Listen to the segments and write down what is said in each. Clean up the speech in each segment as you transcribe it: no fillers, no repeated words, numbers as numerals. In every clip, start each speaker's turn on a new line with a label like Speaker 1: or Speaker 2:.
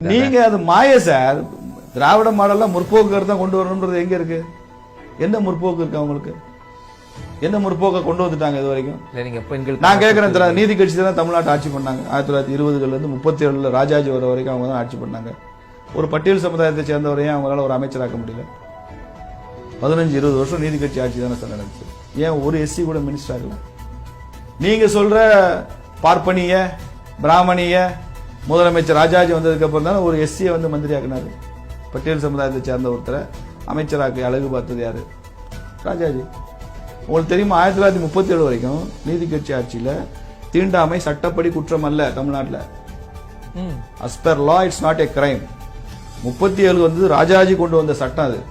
Speaker 1: நீங்க அது மாய சார். திராவிட மாடல்லாம் முற்போக்கு தான் கொண்டு வரணும்ன்றது எங்க இருக்கு? என்ன முற்போக்கு இருக்கு அவங்களுக்கு? என்ன முற்போக்க கொண்டு வந்துட்டாங்க இது வரைக்கும்? நான் கேட்கிறேன், நீதி கட்சி தான் தமிழ்நாட்டை ஆட்சி பண்ணாங்க. 1920 இருந்து 37 ராஜாஜி வர வரைக்கும் அவங்க தான் ஆட்சி பண்ணாங்க. ஒரு பட்டியல் சமுதாயத்தை சேர்ந்தவரையும் அவங்களால ஒரு அமைச்சராக்க முடியல. 15-20 வருஷம் நீதி கட்சி ஆட்சி தானே சார் நடந்துச்சு. ஏன் ஒரு எஸ்சி கூட மினிஸ்டர் ஆகல? நீங்க சொல்ற பார்ப்பனிய பிராமணிய முதலமைச்சர் ராஜாஜி வந்ததுக்கு அப்புறம் தான் ஒரு எஸ்சியை வந்து மந்திரி ஆக்கினாரு. பட்டியல் சமுதாயத்தை சேர்ந்த ஒருத்தரை அமைச்சராக்கி அழகு பார்த்தது யாரு? ராஜாஜி. உங்களுக்கு தெரியுமா, 1937 வரைக்கும் நீதி கட்சி ஆட்சியில தீண்டாமை சட்டப்படி குற்றம் அல்ல தமிழ்நாட்டில். As per law it's not a crime. 37 வந்து ராஜாஜி கொண்டு வந்த சட்டம். அது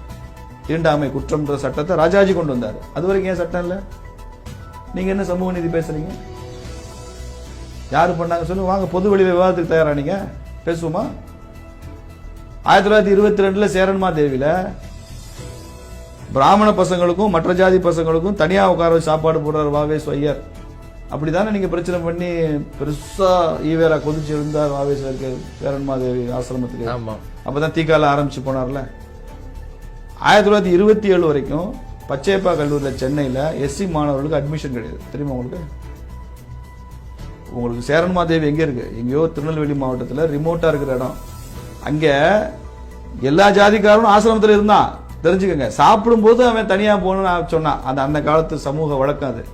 Speaker 1: தீண்டாமை குற்றம்ன்ற சட்டத்தை ராஜாஜி கொண்டு வந்தாரு. அது வரைக்கும் ஏன் சட்டம் இல்ல? நீங்க என்ன சமூக நீதி பேசுறீங்க? யாரு பண்ணாங்க சொல்லுங்க. வாங்க பொது வெளி விவாதத்துக்கு தயாரா? நீங்க பேசுவோமா? 1922 சேரன்மா தேவியில பிராமண பசங்களுக்கும் மற்ற ஜாதி பசங்களுக்கும் தனியா உட்கார சாப்பாடு போடுறாரு வாவேஸ் ஐயர். அப்படிதானே நீங்க பிரச்சனை பண்ணி பெருசா ஈவேரா கொதிச்சு எழுந்தார் வாவேஸ் சேரன்மா தேவி ஆசிரமத்துக்கு. அப்பதான் தீக்கால ஆரம்பிச்சு போனார்ல. 1927 வரைக்கும் பச்சையப்பா கல்லூரியில சென்னையில எஸ்சி மாணவர்களுக்கு அட்மிஷன் கிடையாது. தெரியுமா உங்களுக்கு? உங்களுக்கு சேரன்மா தேவி எங்க இருக்கு? எங்கேயோ திருநெல்வேலி மாவட்டத்தில் ரிமோட்டா இருக்கிற இடம். அங்க எல்லா ஜாதிக்காரனும் ஆசிரமத்தில் இருந்தான். தெரிஞ்சுக்கங்க. சாப்பிடும் போது அவன் தனியா போகணும்னு சொன்னான். அந்த காலத்து சமூக வழக்கம். அது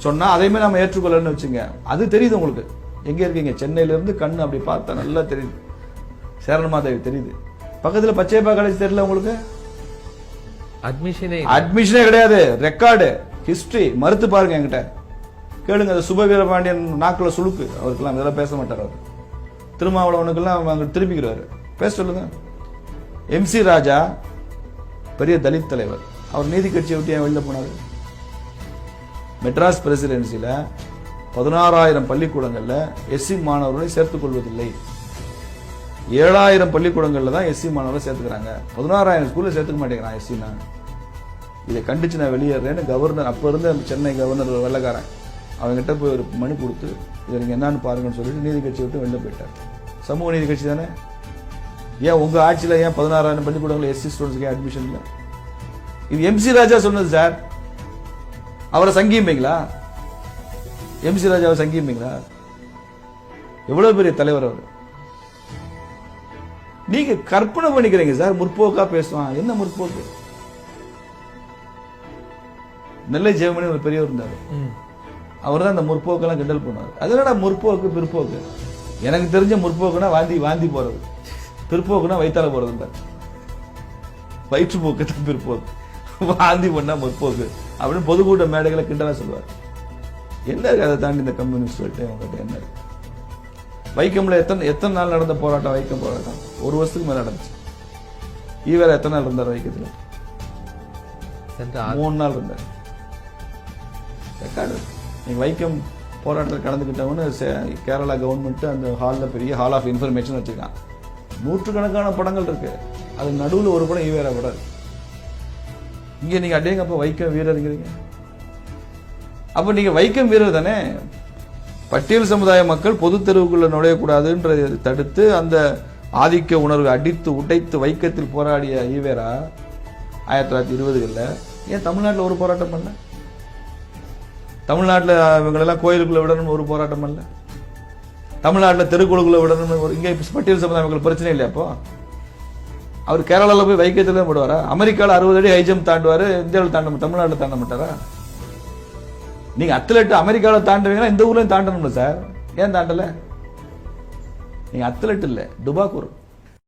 Speaker 1: சொன்னா அதையுமே நம்ம ஏற்றுக்கொள்ளன்னு வச்சுங்க. அது தெரியுது உங்களுக்கு. எங்க இருக்கீங்க? சென்னையில இருந்து கண்ணு அப்படி பார்த்தா நல்லா தெரியுது. சேரன்மா தேவி தெரியுது. பக்கத்துல பச்சையப்பா காலேஜ் தெரியல உங்களுக்கு? அட்மிஷனே கிடையாது. ரெக்கார்டு ஹிஸ்டரி மறுத்து பாருங்க. என்கிட்ட கேளுங்க. அது சுபவீர பாண்டியன் நாக்குல சுழுக்கு. அவருக்கெல்லாம் இதெல்லாம் பேச மாட்டார். அவர் திருமாவளவனுக்கெல்லாம் அங்க திரும்பிக்கிறாரு. பேச சொல்லுங்க. MC ராஜா பெரிய தலித் தலைவர். அவர் நீதி கட்சியை விட்டு ஏன் வெளில போனாரு? மெட்ராஸ் பிரசிடென்சில 16,000 பள்ளிக்கூடங்கள்ல எஸ்சி மாணவர்களை சேர்த்துக் கொள்வதில்லை. 7,000 பள்ளிக்கூடங்கள்ல தான் எஸ்சி மாணவர்களை சேர்த்துக்கிறாங்க. 16,000 ஸ்கூல்ல சேர்த்துக்க மாட்டேங்கிறான் எஸ்சினா. இதை கண்டிச்சு நான் வெளியேறேன்னு கவர்னர், அப்ப இருந்த சென்னை கவர்னர் வெள்ளக்காரன், அவங்ககிட்ட போய் ஒரு மனு கொடுத்து இதை நீங்க என்னன்னு பாருங்கன்னு சொல்லிட்டு நீதி கட்சியை விட்டு வெளில போயிட்டார். சமூக நீதி கட்சி தானே. ஏன் உங்க ஆட்சியில ஏன் 16,000 பள்ளிக்கூடங்கள் எஸ்சி ஸ்டூடெண்ட்ஸ்க்கு MC இல்ல? இது MC ராஜா சொன்னது சார். அவரை சங்கியும்பீங்களா? MC ராஜாவை சங்கியும்பீங்களா? எவ்வளவு பெரிய தலைவர் அவர். நீங்க கற்பனை பண்ணிக்கிறீங்க சார். முற்போக்கா பேசுவான். என்ன முற்போக்கு? நெல்லை ஜெயமணி ஒரு பெரியவர் இருந்தாரு. அவர் தான் அந்த முற்போக்கெல்லாம் கிண்டல் பண்ணுவார். அதனால முற்போக்கு பிற்போக்கு. எனக்கு தெரிஞ்ச முற்போக்குனா வாந்தி போறது, பிற்போக்குனா வயிற்றால போறது. வயிற்றுப்போக்கு தான் பிற்போக்கு. வாந்தி பண்ணா முற்போக்கு அப்படின்னு பொதுக்கூட்ட மேடைகளை கிண்டலா சொல்லுவார். என்ன அதை தாண்டி இந்த கம்யூனிஸ்ட் அவங்ககிட்ட என்ன? வைக்கம்ல எத்தனை நாள் நடந்த போராட்டம்? வைக்கம் போராட்டம் 1 வருஷத்துக்கு மேல நடந்துச்சு. ஈவேரா எத்தனை நாள் இருந்தார் வைக்கத்துல? 3 நாள் இருந்தார். ரெக்கார்டு. நீங்க வைக்கம் போராட்டத்தில் கலந்துக்கிட்டவன்னு கேரளா கவர்மெண்ட் அந்த ஹாலில் பெரிய ஹால் ஆஃப் இன்ஃபர்மேஷன் வச்சிருக்கான். 100கணக்கான படங்கள் இருக்கு. அது நடுவில் ஒரு படம் ஈவேரா படம். இங்க நீங்க அடேங்கப்ப வைக்கம் வீரருங்கிறீங்க. அப்ப நீங்க வைக்கம் வீரர் தானே. பட்டியல் சமுதாய மக்கள் பொது தெருவுக்குள்ள நுழையக்கூடாதுன்றதை தடுத்து அந்த ஆதிக்க உணர்வை அடித்து உடைத்து வைக்கத்தில் போராடிய ஈவேரா 1920களில் ஏன் தமிழ்நாட்டில் ஒரு போராட்டம் பண்ணல? தமிழ்நாட்டில் இவங்களெல்லாம் கோயிலுக்குள்ள விடணும்னு ஒரு போராட்டம் பண்ணல? தமிழ்நாட்டில் தெருக்குழுக்குள்ள விடணும்னு இங்கே பட்டியல் சமுதாய மக்கள் பிரச்சனை இல்லையா? அப்போ அவர் கேரளாவில் போய் வைக்கத்துல போடுவாரா? அமெரிக்காவில் 60 அடி ஹை ஜம்ப் தாண்டுவாரு. இந்தியாவில் தமிழ்நாட்டில் தாண்ட மாட்டாரா? நீங்க அத்லெட் அமெரிக்காவில் தாண்டுவீங்கன்னா இந்த ஊர்லயும் தாண்டணும்ல சார். ஏன் தாண்டல? நீங்க அத்லெட் இல்ல, டுபாக்கூர்.